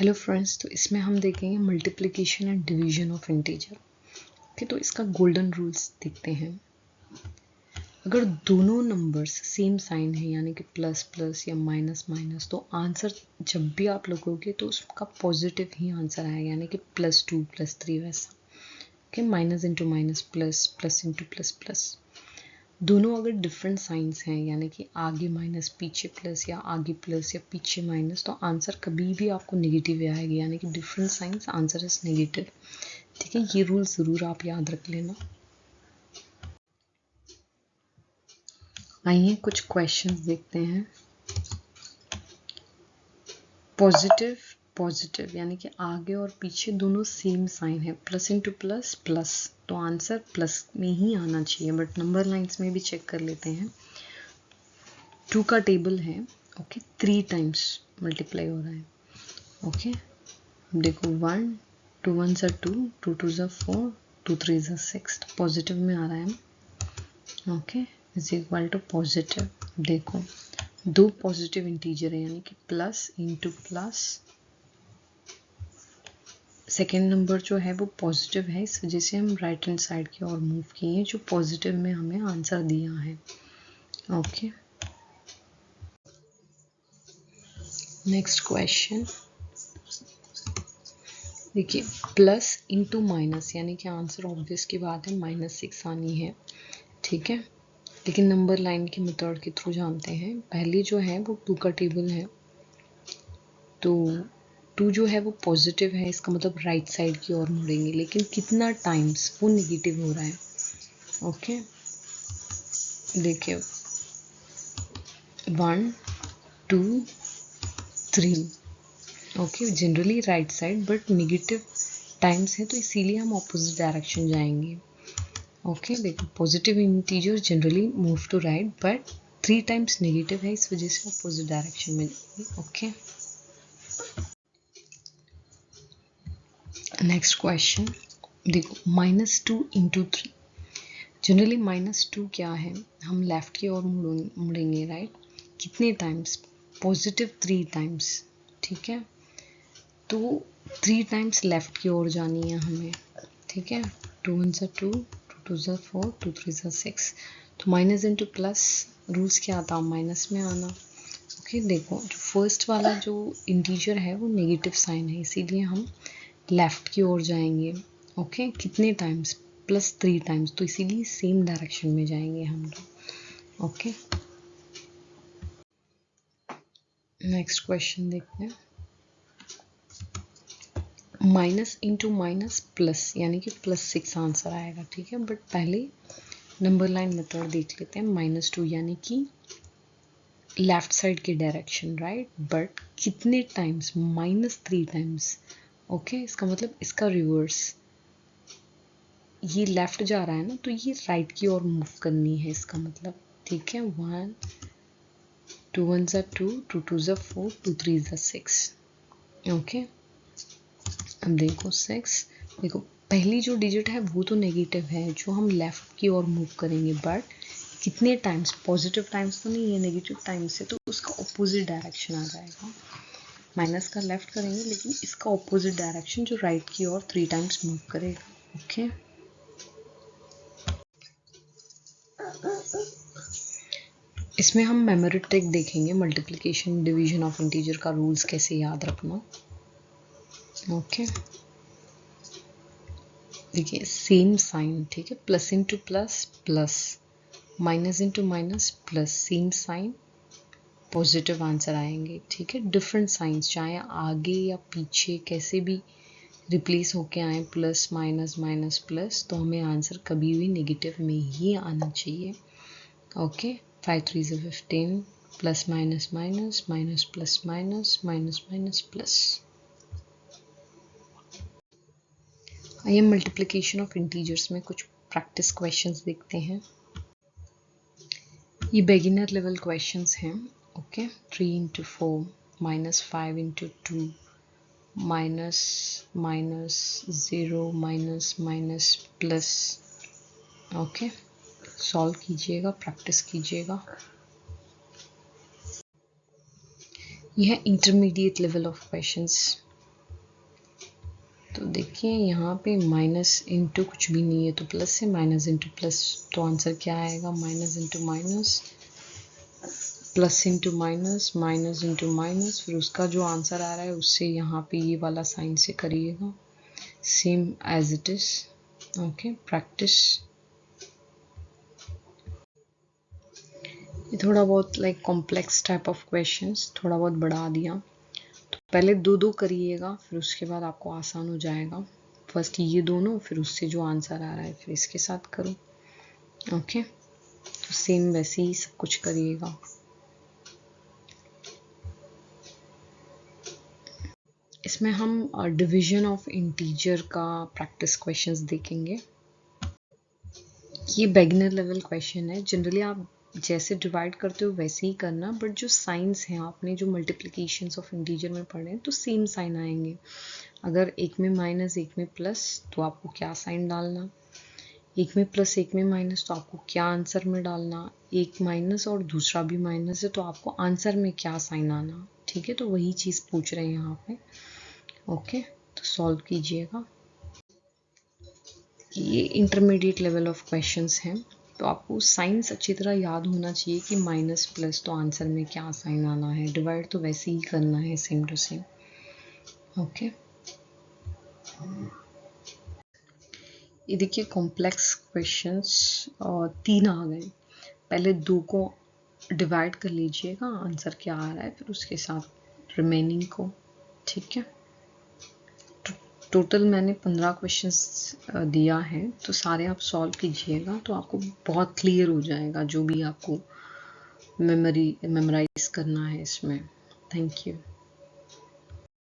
Hello friends, तो इसमें हम देखेंगे multiplication and division of integer. Okay, तो इसका गोल्डन रूल्स देखते हैं। अगर दोनों नंबर्स सेम साइन है यानी कि प्लस प्लस या माइनस माइनस, तो आंसर जब भी आप लगोगे तो उसका पॉजिटिव ही आंसर आएगा, यानी कि +2 +3 वैसा। Okay, minus into minus plus, plus into plus plus. दोनों अगर डिफरेंट साइंस हैं यानी कि आगे माइनस पीछे प्लस या आगे प्लस या पीछे माइनस, तो आंसर कभी भी आपको नेगेटिव ही आएगी, यानी कि different science answer is negative. ठीक है, ये रूल ज़रूर आप याद रख लेना। आइए कुछ क्वेश्चंस देखते हैं। पॉजिटिव पॉजिटिव यानी कि आगे और पीछे दोनों सेम साइन है, प्लस इंटू प्लस प्लस, तो आंसर प्लस में ही आना चाहिए। बट नंबर लाइंस में भी चेक कर लेते हैं। 2 का टेबल है, ओके, 3 टाइम्स मल्टीप्लाई हो रहा है। ओके, देखो 1 2 1 ज़ा 2 2 2 ज़ा 4 2 3 ज़ा 6, पॉजिटिव में आ रहा है। Okay, is equal to positive. देखो दो पॉजिटिव इंटीजर है यानी कि plus into plus. Second number जो है वो पॉजिटिव है, इस वजह से हम राइट हैंड साइड की ओर मूव किए हैं, जो पॉजिटिव में हमें आंसर दिया है। ओके, नेक्स्ट क्वेश्चन देखिए, प्लस इंटू माइनस यानी कि आंसर ऑब्वियस की बात है -6 आनी है। ठीक है, लेकिन नंबर लाइन की मेथड के थ्रू जानते हैं। पहले जो है वो 2 का टेबल है, तो 2 जो है वो पॉजिटिव है, इसका मतलब राइट साइड की ओर मुड़ेंगे, लेकिन कितना टाइम्स वो नेगेटिव हो रहा है। ओके, देखिए 1 2 3, okay, generally right side but negative times है, तो इसीलिए हम ऑपोजिट डायरेक्शन जाएंगे। ओके, देखो positive integer generally move to right, but 3 times negative है, इस वजह से ऑपोजिट डायरेक्शन में जाएंगे। ओके, नेक्स्ट क्वेश्चन देखो, -2 इंटू 3। जनरली -2 क्या है, हम लेफ्ट की ओर मुड़ेंगे, राइट। कितने टाइम्स, पॉजिटिव 3 टाइम्स। ठीक है, तो 3 टाइम्स लेफ्ट की ओर जानी है हमें। ठीक है, 2 1 ज़ा 2 2 2 ज़ा 4 2 3 ज़ा 6, तो माइनस इंटू प्लस रूल्स क्या था, माइनस में आना। ओके, देखो जो फर्स्ट वाला जो इंटीजर है वो नेगेटिव साइन है, इसीलिए हम लेफ्ट की ओर जाएंगे। ओके, कितने टाइम्स, +3 टाइम्स, तो इसीलिए सेम डायरेक्शन में जाएंगे हम लोग। ओके, नेक्स्ट क्वेश्चन देखते हैं। माइनस इंटू माइनस प्लस यानी कि +6 आंसर आएगा। ठीक है, बट पहले नंबर लाइन मेथड देख लेते हैं। -2 यानी कि लेफ्ट साइड की डायरेक्शन, राइट, बट कितने टाइम्स, -3 टाइम्स। ओके, इसका मतलब इसका रिवर्स, ये लेफ्ट जा रहा है ना, तो ये राइट की ओर मूव करनी है इसका मतलब। ठीक है, 1 2 1 ज़ा 2 2 2 ज़ा 4 2 3 ज़ा 6। ओके, अब देखो 6, देखो पहली जो डिजिट है वो तो नेगेटिव है, जो हम लेफ्ट की ओर मूव करेंगे, बट कितने टाइम्स, पॉजिटिव टाइम्स तो नहीं है, नेगेटिव टाइम्स है, तो उसका ऑपोजिट डायरेक्शन आ जाएगा। माइनस का लेफ्ट करेंगे, लेकिन इसका ऑपोजिट डायरेक्शन जो राइट की ओर 3 टाइम्स मूव करेगा। ओके, इसमें हम मेमोरी ट्रिक देखेंगे, मल्टीप्लिकेशन डिवीजन ऑफ इंटीजर का रूल्स कैसे याद रखना। ओके, देखिए सेम साइन, ठीक है, plus into plus plus, minus into minus plus, same sign, positive answer आएंगे। ठीक है, डिफरेंट साइंस चाहे आगे या पीछे कैसे भी रिप्लेस होके आए, प्लस माइनस माइनस प्लस, तो हमें आंसर कभी भी नेगेटिव में ही आना चाहिए। ओके, 5 3 ज़ा 15, plus minus minus minus plus minus minus minus plus. आइए मल्टीप्लिकेशन ऑफ इंटीजर्स में कुछ प्रैक्टिस क्वेश्चंस देखते हैं। ये बिगिनर लेवल क्वेश्चंस हैं। Okay, 3 into 4 -5 into 2 minus minus 0 minus minus plus. Okay, solve कीजिएगा, प्रैक्टिस कीजिएगा। यह इंटरमीडिएट लेवल ऑफ क्वेश्चंस तो देखिए यहाँ पे माइनस इंटू कुछ भी नहीं है तो प्लस से, माइनस इंटू प्लस, तो आंसर क्या आएगा, minus into minus, plus into minus, minus into minus, फिर उसका जो आंसर आ रहा है उससे यहाँ पे ये वाला साइन से करिएगा, same as it is. Okay, practice. ये थोड़ा बहुत like complex type of questions, थोड़ा बहुत बढ़ा दिया, तो पहले दो दो करिएगा, फिर उसके बाद आपको आसान हो जाएगा। फर्स्ट ये दोनों, फिर उससे जो आंसर आ रहा है फिर इसके साथ करो। ओके, तो सेम वैसे ही सब कुछ करिएगा। इसमें हम डिवीजन ऑफ इंटीजर का प्रैक्टिस क्वेश्चंस देखेंगे। ये बिगिनर लेवल क्वेश्चन है, जनरली आप जैसे डिवाइड करते हो वैसे ही करना, बट जो साइंस हैं आपने जो मल्टीप्लिकेशंस ऑफ इंटीजर में पढ़े हैं तो सेम साइन आएंगे। अगर एक में माइनस एक में प्लस तो आपको क्या साइन डालना, एक में प्लस एक में माइनस तो आपको क्या आंसर में डालना, एक माइनस और दूसरा भी माइनस है तो आपको आंसर में क्या साइन आना। ठीक है, तो वही चीज़ पूछ रहे हैं यहाँ पे। ओके, तो सॉल्व कीजिएगा। ये इंटरमीडिएट लेवल ऑफ क्वेश्चंस हैं, तो आपको साइंस अच्छी तरह याद होना चाहिए कि माइनस प्लस तो आंसर में क्या साइन आना है, डिवाइड तो वैसे ही करना है सेम टू सेम। ओके, ये देखिए कॉम्प्लेक्स क्वेश्चंस और 3 आ गए। पहले 2 को डिवाइड कर लीजिएगा, आंसर क्या आ रहा है, फिर उसके साथ रिमेनिंग को। ठीक है, टोटल मैंने 15 क्वेश्चंस दिया है, तो सारे आप सॉल्व कीजिएगा तो आपको बहुत क्लियर हो जाएगा जो भी आपको मेमोराइज करना है इसमें। Thank you.